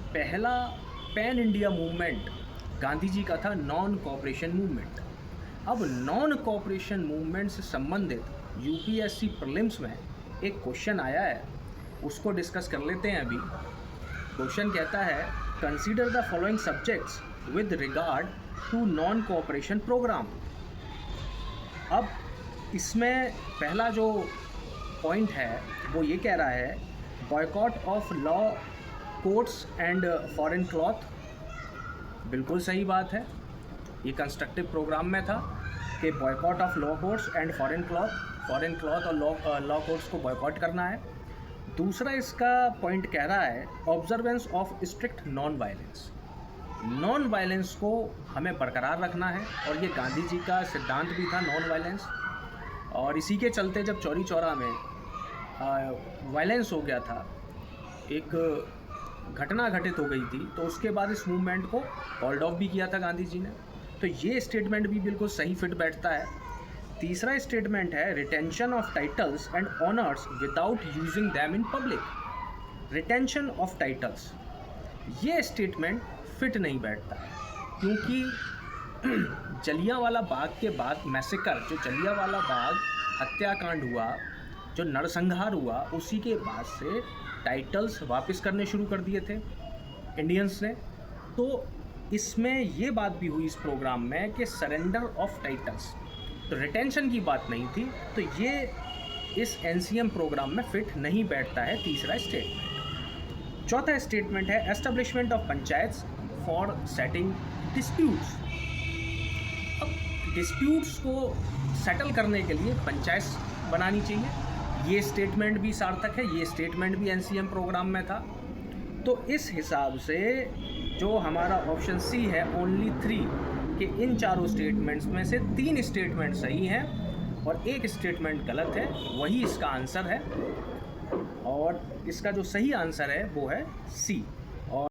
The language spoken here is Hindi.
पहला pan India movement Gandhi ji का था नॉन कोऑपरेशन मूवमेंट। अब नॉन कोऑपरेशन मूवमेंट से संबंधित यूपीएससी प्रीलिम्स में एक क्वेश्चन आया है, उसको डिस्कस कर लेते हैं अभी। क्वेश्चन कहता है consider the following subjects with regard to non cooperation programme. अब इसमें पहला जो पॉइंट है वो ये कह रहा है boycott of law courts and foreign cloth. बिल्कुल सही बात है, ये कंस्ट्रक्टिव प्रोग्राम में था कि boycott of law courts and foreign cloth और लॉ कोर्ट्स को बॉयकॉट करना है। दूसरा इसका पॉइंट कह रहा है observance of strict non violence. Non violence को हमें बरकरार रखना है और ये गांधी जी का सिद्धांत भी था नॉन वायलेंस। और इसी के चलते जब चौरी चौरा में वायलेंस हो गया था, एक घटना घटित हो गई थी, तो उसके बाद इस मूवमेंट को कॉल्ड ऑफ भी किया था गांधी जी ने। तो ये स्टेटमेंट भी बिल्कुल सही फिट बैठता है। तीसरा स्टेटमेंट है retention of titles and honours without using them in public. Retention of titles, ये स्टेटमेंट फिट नहीं बैठता है क्योंकि जलियांवाला बाग के बाद मैसेकर, जो जलियांवाला बाग हत्याकांड हुआ, जो नरसंहार हुआ, उसी के बाद से टाइटल्स वापस करने शुरू कर दिए थे इंडियंस ने। तो इसमें ये बात भी हुई इस प्रोग्राम में कि सरेंडर ऑफ टाइटल्स, तो रिटेंशन की बात नहीं थी। तो ये इस एनसीएम प्रोग्राम में फिट नहीं बैठता है तीसरा स्टेटमेंट। चौथा स्टेटमेंट है establishment of panchayats for setting disputes. अब डिस्प्यूट्स को सेटल करने के लिए पंचायत बनानी चाहिए, ये स्टेटमेंट भी सार्थक है, ये स्टेटमेंट भी एनसीएम प्रोग्राम में था। तो इस हिसाब से जो हमारा ऑप्शन सी है ओनली 3 कि इन चारों स्टेटमेंट्स में से 3 स्टेटमेंट सही हैं और एक स्टेटमेंट गलत है, वही इसका आंसर है। और इसका जो सही आंसर है वो है सी।